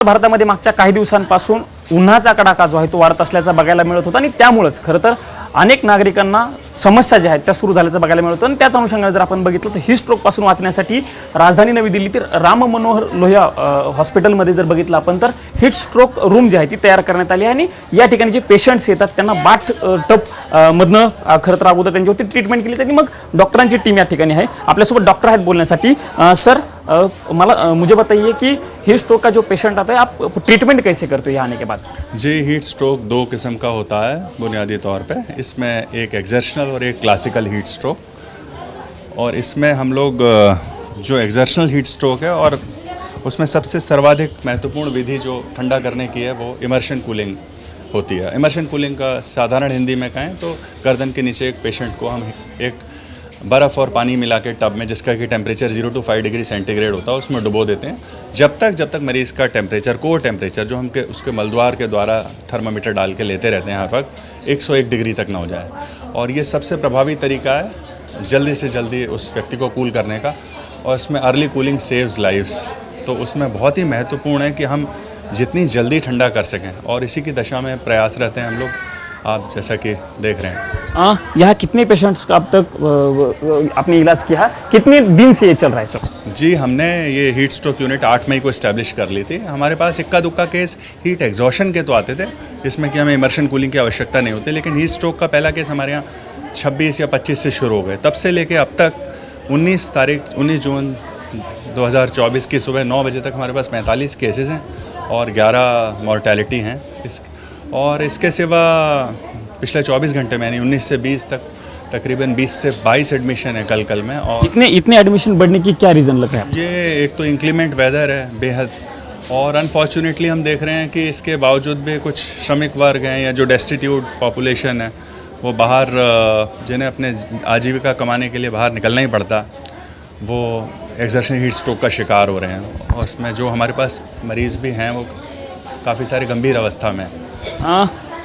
भारतामध्ये मागच्या काही दिवसांपासून उन्हाचा कडाका जो आहे तो वाढत असल्याचा बघायला मिळत होता आणि त्यामुळेच खरं तर अनेक नागरिकांना समस्या ज्या आहेत त्या सुरू झाल्याचं बघायला मिळत होतं आणि त्याच अनुषंगाने जर आपण बघितलं तर ही स्ट्रोक पासून वाचण्यासाठी राजधानी नवी दिल्लीतील राम मनोहर लोहिया हॉस्पिटलमध्ये जर बघितलं आपण तर हीट स्ट्रोक रूम जी आहे ती तयार करण्यात आली आणि या ठिकाणी जे पेशंट्स येतात त्यांना बाट टप मधनं खरं तर अगोदर त्यांच्यावरती ट्रीटमेंट केली त्यांनी मग डॉक्टरांची टीम या ठिकाणी आहे आपल्यासोबत डॉक्टर आहेत बोलण्यासाठी सर मुझे बताइए कि हीट स्ट्रोक का जो पेशेंट आता है आप ट्रीटमेंट कैसे करते हो यहाँ आने के बाद। जी, हीट स्ट्रोक दो किस्म का होता है बुनियादी तौर पे। इसमें एक एक्सर्शनल और एक क्लासिकल हीट स्ट्रोक। और इसमें हम लोग जो एक्सर्शनल हीट स्ट्रोक है और उसमें सबसे सर्वाधिक महत्वपूर्ण विधि जो ठंडा करने की है वो इमर्शन कूलिंग होती है। इमर्शन कूलिंग का साधारण हिंदी में कहें तो गर्दन के नीचे एक पेशेंट को हम एक बर्फ़ और पानी मिला के टब में, जिसका कि टेम्परेचर 0 to 5 डिग्री सेंटीग्रेड होता है, उसमें डुबो देते हैं जब तक मरीज़ का टेम्परेचर, कोर टेम्परेचर जो हम उसके मलद्वार के द्वारा थर्मामीटर डाल के लेते रहते हैं हर वक्त 101 डिग्री तक ना हो जाए। और ये सबसे प्रभावी तरीका है जल्दी से जल्दी उस व्यक्ति को कूल करने का। और इसमें अर्ली कूलिंग सेव्स लाइव्स, तो उसमें बहुत ही महत्वपूर्ण है कि हम जितनी जल्दी ठंडा कर सकें और इसी की दशा में प्रयास रहते हैं हम लोग, आप जैसा कि देख रहे हैं। यहाँ कितने पेशेंट्स का अब तक आपने इलाज किया है, कितने दिन से ये चल रहा है सर? जी, हमने ये हीट स्ट्रोक यूनिट 8 मई को इस्टेब्लिश कर ली थी। हमारे पास इक्का दुक्का केस हीट एग्जॉशन के तो आते थे जिसमें कि हमें इमर्शन कूलिंग की आवश्यकता नहीं होती, लेकिन हीट स्ट्रोक का पहला केस हमारे यहाँ 26 या 25 से शुरू हो गए। तब से लेके अब तक 19 जून 2024 की सुबह 9 बजे तक हमारे पास 45 केसेस हैं और 11 मॉर्टेलिटी हैं। और इसके सिवा पिछले 24 घंटे में यानी 19 से 20 तक तकरीबन 20 से 22 एडमिशन है कल में। और इतने एडमिशन बढ़ने की क्या रीज़न लग रहा है? ये एक तो इंक्लीमेंट वेदर है बेहद, और अनफॉर्चुनेटली हम देख रहे हैं कि इसके बावजूद भी कुछ श्रमिक वर्ग हैं या जो डेस्टिट्यूट पॉपुलेशन है वो बाहर, जिन्हें अपने आजीविका कमाने के लिए बाहर निकलना ही पड़ता, वो एक्सर्शन हीट स्ट्रोक का शिकार हो रहे हैं। और इसमें जो हमारे पास मरीज़ भी हैं वो काफ़ी सारे गंभीर अवस्था में।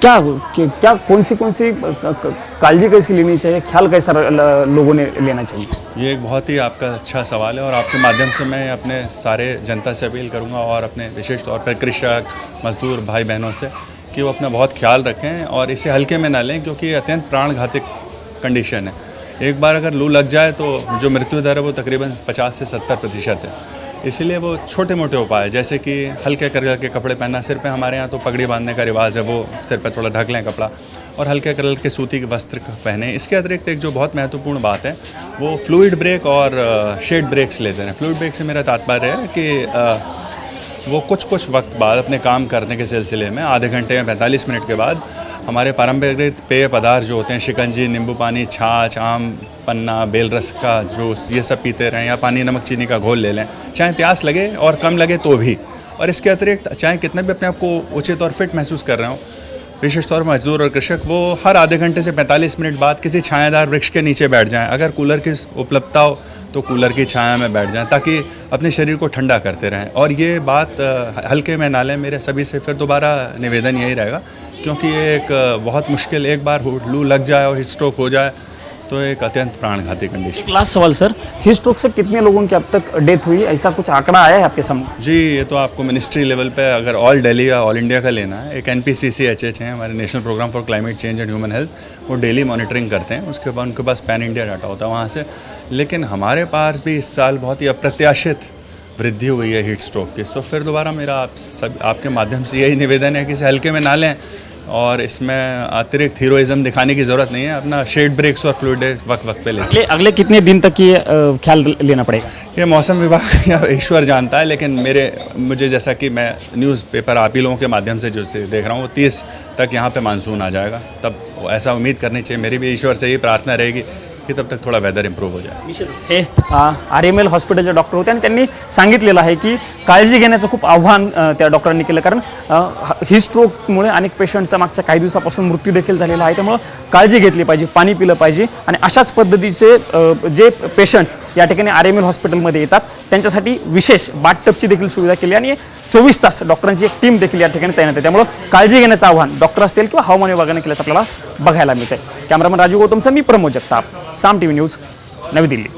क्या कौन सी काळजी कैसी लेनी चाहिए, ख्याल कैसा लोगों ने लेना चाहिए? ये एक बहुत ही आपका अच्छा सवाल है और आपके माध्यम से मैं अपने सारे जनता से अपील करूंगा और अपने विशेष तौर पर कृषक मजदूर भाई बहनों से कि वो अपना बहुत ख्याल रखें और इसे हल्के में ना लें, क्योंकि ये अत्यंत प्राणघातक कंडीशन है। एक बार अगर लू लग जाए तो जो मृत्यु दर है वो तकरीबन 50 से 70% है। इसलिए वो छोटे मोटे उपाय जैसे कि हल्के कलर के कपड़े पहनना, सिर पे हमारे यहाँ तो पगड़ी बांधने का रिवाज है, वो सिर पे थोड़ा ढक लें कपड़ा, और हल्के कलर के सूती के वस्त्र पहने। इसके अतिरिक्त एक जो बहुत महत्वपूर्ण बात है वो फ्लूइड ब्रेक और शेड ब्रेक्स लेते हैं। फ्लूइड ब्रेक से मेरा तात्पर्य है कि वो कुछ वक्त बाद अपने काम करने के सिलसिले में आधे घंटे या 45 मिनट के बाद हमारे पारंपरिक पेय पदार्थ जो होते हैं, शिकंजी, नींबू पानी, छाछ, आम पन्ना, बेल रस का जूस, ये सब पीते रहें, या पानी नमक चीनी का घोल ले लें, चाहे प्यास लगे और कम लगे तो भी। और इसके अतिरिक्त चाहे कितना भी अपने आप को उचित और फिट महसूस कर रहे हो, विशेष तौर पर मजदूर और कृषक, वो हर आधे घंटे से 45 मिनट बाद किसी छायादार वृक्ष के नीचे बैठ जाएं। अगर कूलर की उपलब्धता हो तो कूलर की छाया में बैठ जाएं, ताकि अपने शरीर को ठंडा करते रहें। और ये बात हल्के में ना लें। मेरे सभी से फिर दोबारा निवेदन यही रहेगा, क्योंकि ये एक बहुत मुश्किल, एक बार लू लग जाए और हीट स्ट्रोक हो जाए तो एक अत्यंत प्राणघाती कंडीशन। लास्ट सवाल सर, हीट स्ट्रोक से कितने लोगों की अब तक डेथ हुई, ऐसा कुछ आंकड़ा आया है आपके सामने? जी, ये तो आपको मिनिस्ट्री लेवल पे अगर ऑल दिल्ली या ऑल इंडिया का लेना है, एक NPCCHH हैं हमारे national programme for climate change and human health, वो डेली मॉनिटरिंग करते हैं। उसके बाद उनके पास पैन इंडिया डाटा होता है वहाँ से। लेकिन हमारे पास भी इस साल बहुत ही अप्रत्याशित वृद्धि हुई है हीट स्ट्रोक की। सो फिर दोबारा मेरा आपके माध्यम से यही निवेदन है कि इसे हल्के में ना लें और इसमें अतिरिक्त हीरोइज्म दिखाने की ज़रूरत नहीं है। अपना शेड ब्रेक्स और फ्लूइड वक्त पे लें। अगले कितने दिन तक ये ख्याल लेना पड़ेगा? ये मौसम विभाग या ईश्वर जानता है, लेकिन मुझे जैसा कि मैं न्यूज़पेपर आप ही लोगों के माध्यम से जो देख रहा हूँ, 30 तक यहाँ पे मानसून आ जाएगा। तब ऐसा उम्मीद करनी चाहिए, मेरी भी ईश्वर से यही प्रार्थना रहेगी की तब तक थोड़ा वेदर इम्प्रूव्ह हो जाए। हे RML हॉस्पिटलचे डॉक्टर होते आणि त्यांनी सांगितलेलं आहे की काळजी घेण्याचं खूप आव्हान त्या डॉक्टरांनी केलं, कारण ही स्ट्रोकमुळे अनेक पेशंटचा मागच्या काही दिवसापासून मृत्यू देखील झालेला आहे। त्यामुळे काळजी घेतली पाहिजे, पाणी पिलं पाहिजे आणि अशाच पद्धतीचे जे पेशंट्स या ठिकाणी RML हॉस्पिटलमध्ये येतात त्यांच्यासाठी विशेष बाथटबची देखील सुविधा केली आणि 24 तास डॉक्टरांची एक टीम देखील या ठिकाणी तैनात आहे। त्यामुळे काळजी घेण्याचं आव्हान डॉक्टर असतील किंवा हवामान विभागाने केल्याचं आपल्याला बघायला मिळतंय। कॅमेरामन राजू गौतमसह मी प्रमोद जगताप, साम TV न्यूज, नवी दिल्ली।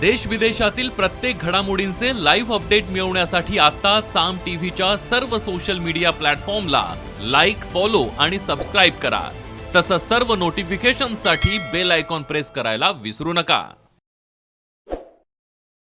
देश विदेशातील प्रत्येक घडामोडींचे लाईव्ह अपडेट मिळवण्यासाठी आता साम टीव्हीच्या सर्व सोशल मीडिया प्लॅटफॉर्मला लाईक, फॉलो आणि सबस्क्राईब करा. तसंच सर्व नोटिफिकेशनसाठी बेल आयकॉन प्रेस करायला विसरू नका.